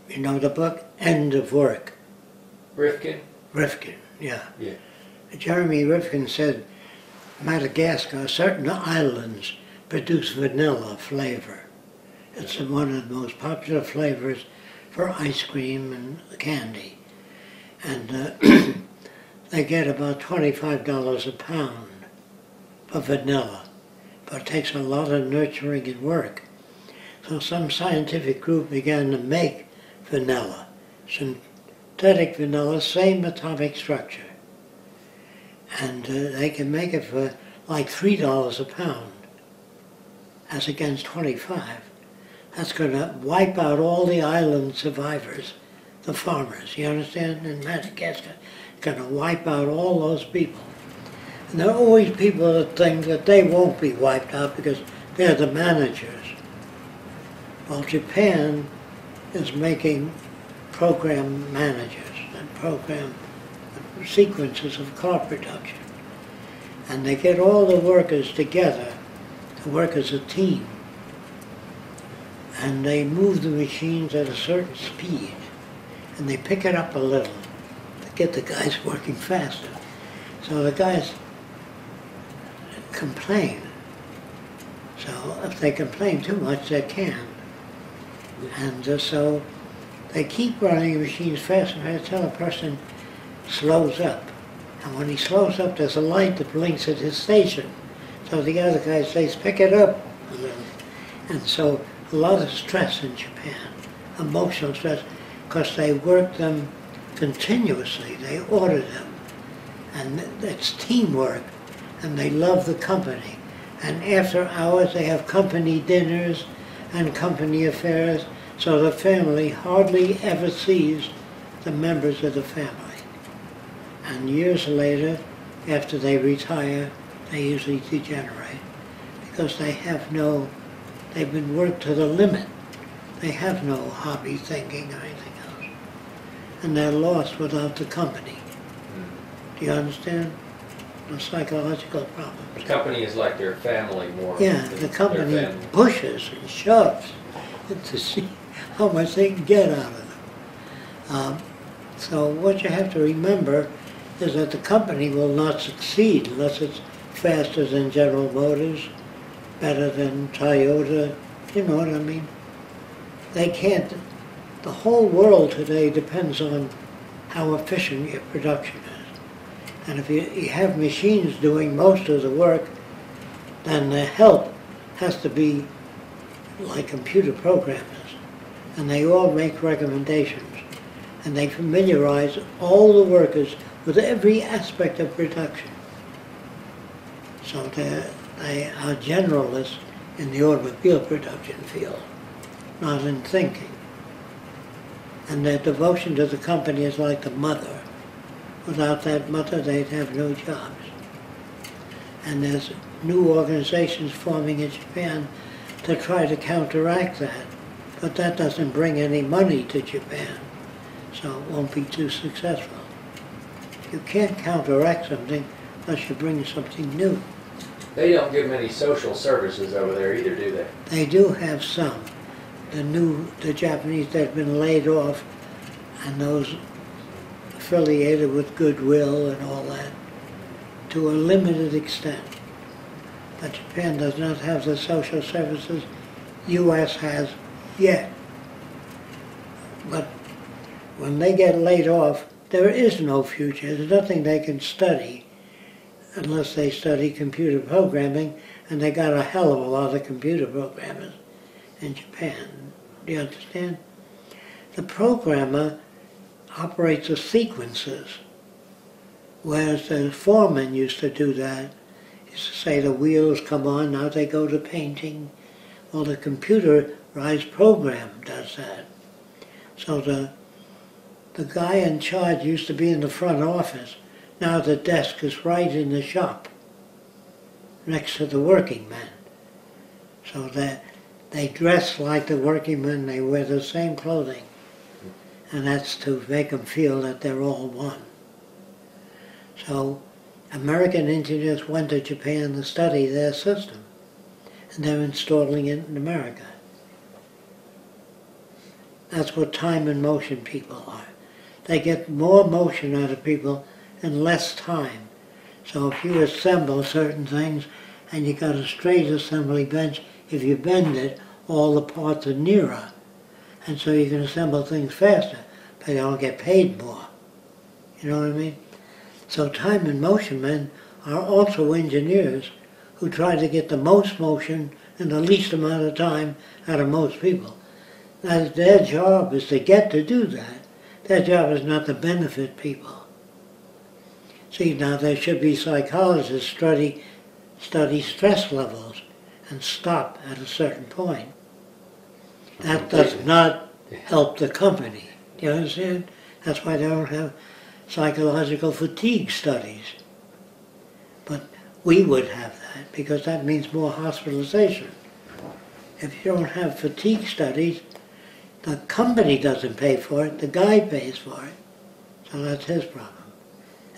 You know the book, End of Work? Rifkin? Rifkin, yeah. Yeah. Jeremy Rifkin said Madagascar, certain islands produce vanilla flavor. It's one of the most popular flavors for ice cream and candy. And they get about $25 a pound for vanilla. But it takes a lot of nurturing and work. So some scientific group began to make vanilla. Synthetic vanilla, same atomic structure. And they can make it for like $3 a pound, as against 25. That's going to wipe out all the island survivors, the farmers, you understand, in Madagascar. It's going to wipe out all those people. And there are always people that think that they won't be wiped out because they're the managers. Well, Japan is making program managers and program sequences of car production. And they get all the workers together to work as a team. And they move the machines at a certain speed. And they pick it up a little to get the guys working faster. So the guys complain. So if they complain too much, they can. And so they keep running the machines fast and fast until a person slows up. And when he slows up, there's a light that blinks at his station. So the other guy says, pick it up a little. And so a lot of stress in Japan, emotional stress, because they work them continuously. They order them. And it's teamwork. And they love the company. And after hours, they have company dinners and company affairs, so the family hardly ever sees the members of the family. And years later, after they retire, they usually degenerate because they've been worked to the limit. They have no hobby thinking or anything else. And they're lost without the company. Do you understand? The psychological problems. The company is like their family more. Yeah, the company pushes and shoves to see how much they can get out of them. So what you have to remember is that the company will not succeed unless it's faster than General Motors, better than Toyota, you know what I mean? They can't. The whole world today depends on how efficient your production is. And if you have machines doing most of the work, then the help has to be like computer programmers. And they all make recommendations. And they familiarize all the workers with every aspect of production. So they are generalists in the automobile production field, not in thinking. And their devotion to the company is like the mother. Without that mother, they'd have no jobs. And there's new organizations forming in Japan to try to counteract that. But that doesn't bring any money to Japan, so it won't be too successful. You can't counteract something unless you bring something new. They don't give many social services over there either, do they? They do have some. The Japanese that have been laid off, and those affiliated with Goodwill and all that, to a limited extent. But Japan does not have the social services U.S. has yet. But when they get laid off, there is no future. There's nothing they can study unless they study computer programming, and they got a hell of a lot of computer programmers in Japan. Do you understand? The programmer operates the sequences, whereas the foreman used to do that. He used to say the wheels come on, now they go to painting. Well, the computerized program does that. So the guy in charge used to be in the front office. Now the desk is right in the shop, next to the working men. So that they dress like the working men, they wear the same clothing. And that's to make them feel that they're all one. So American engineers went to Japan to study their system, and they're installing it in America. That's what time and motion people are. They get more motion out of people in less time. So if you assemble certain things and you got a straight assembly bench, if you bend it, all the parts are nearer. And so you can assemble things faster, but you don't get paid more. You know what I mean? So time and motion men are also engineers who try to get the most motion in the least amount of time out of most people. Now, their job is to get to do that. Their job is not to benefit people. See, now there should be psychologists study stress levels and stop at a certain point. That does not help the company. Do you understand? That's why they don't have psychological fatigue studies. But we would have that because that means more hospitalization. If you don't have fatigue studies, the company doesn't pay for it, the guy pays for it. So that's his problem.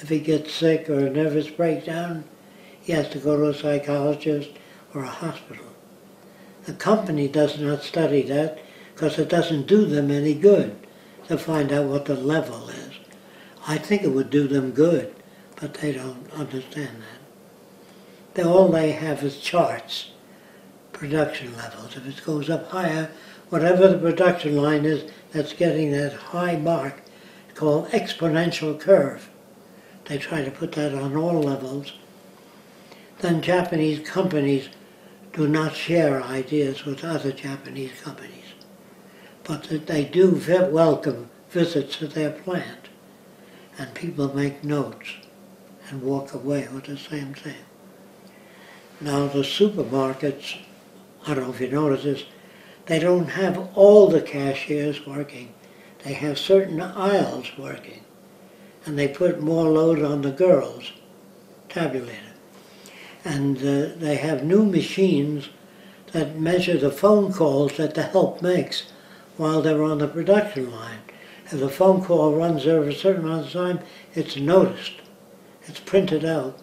If he gets sick or a nervous breakdown, he has to go to a psychologist or a hospital. The company does not study that because it doesn't do them any good to find out what the level is. I think it would do them good, but they don't understand that. All they have is charts, production levels. If it goes up higher, whatever the production line is that's getting that high mark, it's called exponential curve. They try to put that on all levels. Then Japanese companies do not share ideas with other Japanese companies, but they do welcome visits to their plant, and people make notes and walk away with the same thing. Now the supermarkets, I don't know if you notice this, they don't have all the cashiers working. They have certain aisles working, and they put more load on the girls, tabulator. And they have new machines that measure the phone calls that the help makes while they're on the production line. If the phone call runs over a certain amount of time, it's noticed. It's printed out.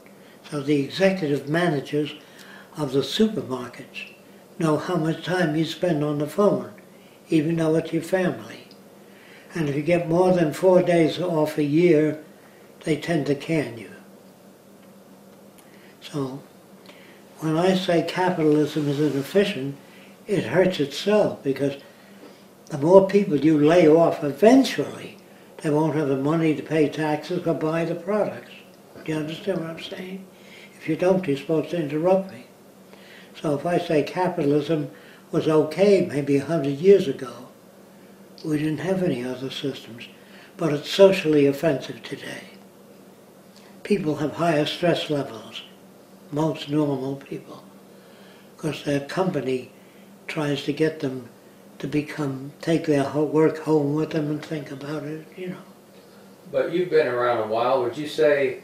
So the executive managers of the supermarkets know how much time you spend on the phone, even though it's your family. And if you get more than 4 days off a year, they tend to can you. So when I say capitalism is inefficient, it hurts itself because the more people you lay off, eventually they won't have the money to pay taxes or buy the products. Do you understand what I'm saying? If you don't, you're supposed to interrupt me. So if I say capitalism was okay maybe 100 years ago, we didn't have any other systems, but it's socially offensive today. People have higher stress levels, most normal people, because their company tries to get them to take their work home with them and think about it, you know. But you've been around a while. Would you say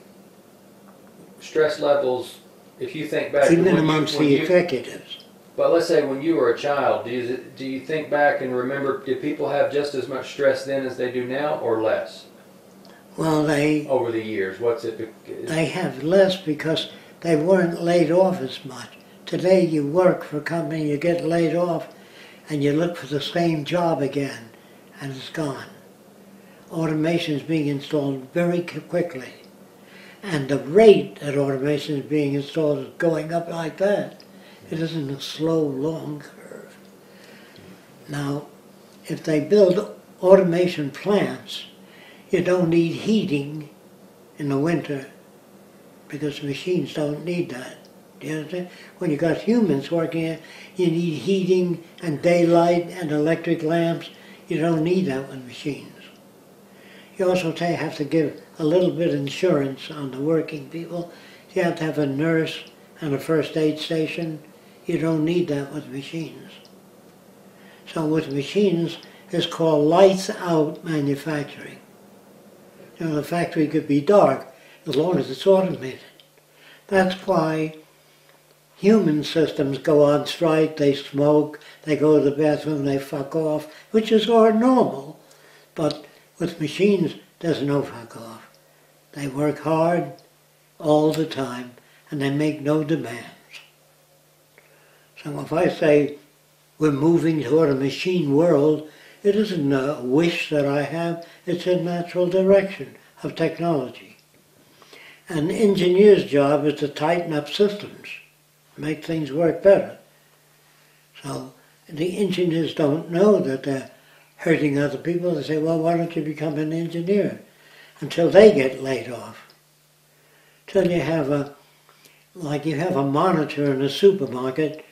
stress levels, if you think back... Even amongst the executives. But let's say when you were a child, do you think back and remember, did people have just as much stress then as they do now, or less? Well, over the years, they have less because they weren't laid off as much. Today you work for a company, you get laid off, and you look for the same job again, and it's gone. Automation is being installed very quickly. And the rate that automation is being installed is going up like that. It isn't a slow, long curve. Now, if they build automation plants, you don't need heating in the winter because machines don't need that. Do you understand? When you got humans working here, you need heating and daylight and electric lamps. You don't need that with machines. You also have to give a little bit of insurance on the working people. You have to have a nurse and a first aid station. You don't need that with machines. So with machines, it's called lights out manufacturing. You know, the factory could be dark as long as it's automated. That's why human systems go on strike, they smoke, they go to the bathroom, they fuck off, which is all normal. But with machines, there's no fuck off. They work hard all the time, and they make no demands. So if I say we're moving toward a machine world, It isn't a wish that I have, it's a natural direction of technology. An engineer's job is to tighten up systems, make things work better. So the engineers don't know that they're hurting other people. They say, well, why don't you become an engineer? Until they get laid off. Till you have like you have a monitor in a supermarket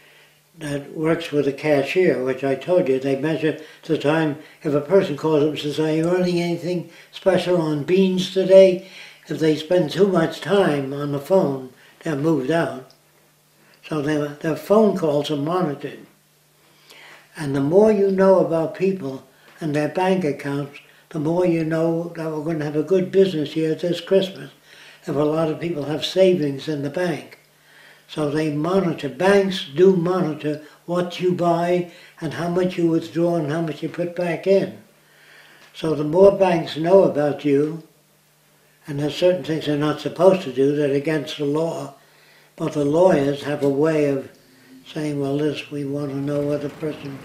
that works with a cashier, which I told you, they measure the time. If a person calls up and says, are you running anything special on beans today? If they spend too much time on the phone, they're moved out. So their phone calls are monitored. And the more you know about people and their bank accounts, the more you know that we're going to have a good business year this Christmas if a lot of people have savings in the bank. So they monitor, banks do monitor what you buy and how much you withdraw and how much you put back in. So the more banks know about you, and there's certain things they're not supposed to do that are against the law, but the lawyers have a way of saying, well, we want to know whether the person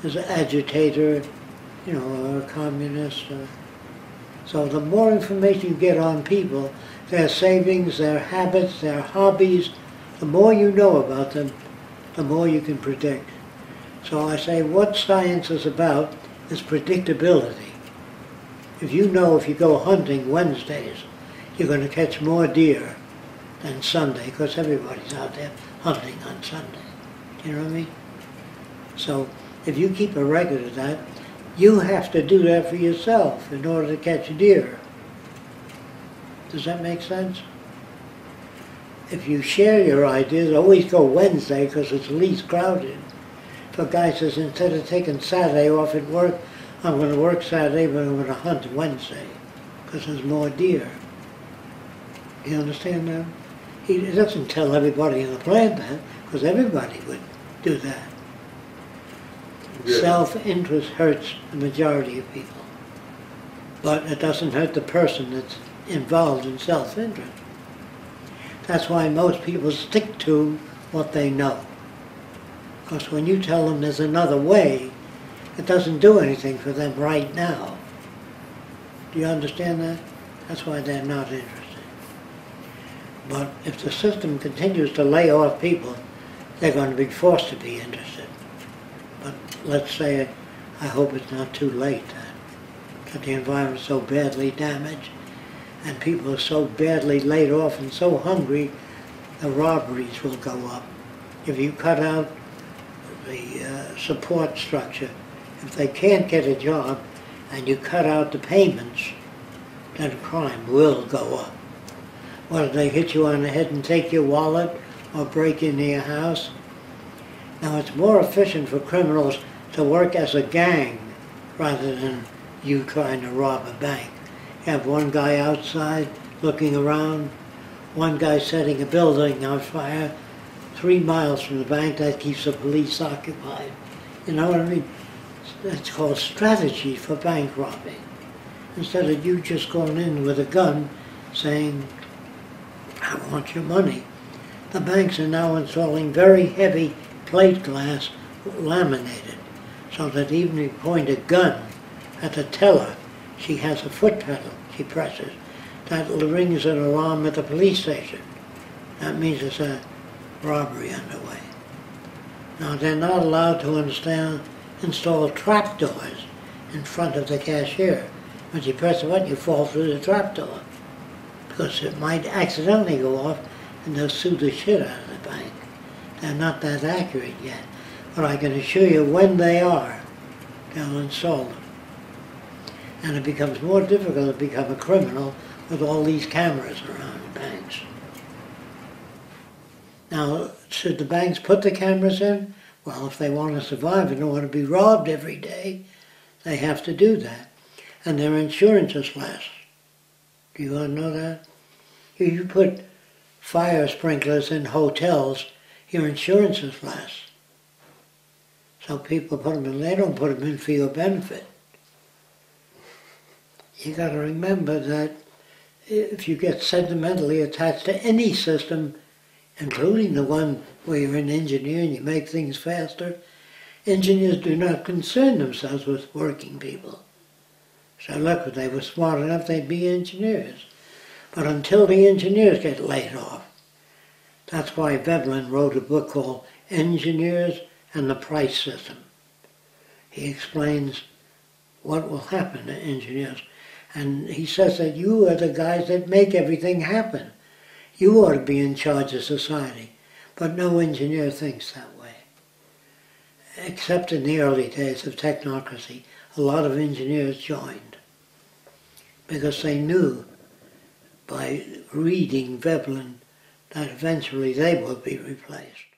is an agitator, or a communist. So the more information you get on people, their savings, their habits, their hobbies, the more you know about them, the more you can predict. So I say what science is about is predictability. If you know if you go hunting Wednesdays, you're going to catch more deer than Sunday, because everybody's out there hunting on Sunday. You know what I mean? So if you keep a record of that, you have to do that for yourself in order to catch deer. Does that make sense? If you share your ideas, always go Wednesday because it's least crowded. If a guy says, instead of taking Saturday off at work, I'm going to work Saturday, but I'm going to hunt Wednesday because there's more deer. You understand that? He doesn't tell everybody in the plant that, because everybody would do that. Yeah. Self-interest hurts the majority of people, but it doesn't hurt the person that's involved in self-interest. That's why most people stick to what they know. Because when you tell them there's another way, it doesn't do anything for them right now. Do you understand that? That's why they're not interested. But if the system continues to lay off people, they're going to be forced to be interested. But let's say, I hope it's not too late, that the environment's so badly damaged and people are so badly laid off and so hungry, the robberies will go up. If you cut out the support structure, if they can't get a job and you cut out the payments, then crime will go up. Whether they hit you on the head and take your wallet or break into your house. Now it's more efficient for criminals to work as a gang rather than you trying to rob a bank. You have one guy outside looking around, one guy setting a building on fire 3 miles from the bank. That keeps the police occupied. You know what I mean? That's called strategy for bank robbing. Instead of you just going in with a gun saying, I want your money. The banks are now installing very heavy plate glass laminated so that even if you point a gun at the teller, she has a foot pedal she presses. That rings an alarm at the police station. That means there's a robbery underway. Now they're not allowed to install trapdoors in front of the cashier. When you press a button, you fall through the trapdoor, because it might accidentally go off and they'll sue the shit out of the bank. They're not that accurate yet, but I can assure you when they are, they'll install them. And it becomes more difficult to become a criminal with all these cameras around banks. Now, should the banks put the cameras in? Well, if they want to survive and don't want to be robbed every day, they have to do that. And their insurance is less. Do you want to know that? If you put fire sprinklers in hotels, your insurance is less. So people put them in, they don't put them in for your benefit. You got to remember that if you get sentimentally attached to any system, including the one where you're an engineer and you make things faster, engineers do not concern themselves with working people. So look, if they were smart enough, they'd be engineers. But until the engineers get laid off, that's why Veblen wrote a book called Engineers and the Price System. He explains what will happen to engineers. And he says that you are the guys that make everything happen. You ought to be in charge of society. But no engineer thinks that way. Except in the early days of technocracy, a lot of engineers joined because they knew by reading Veblen that eventually they will be replaced.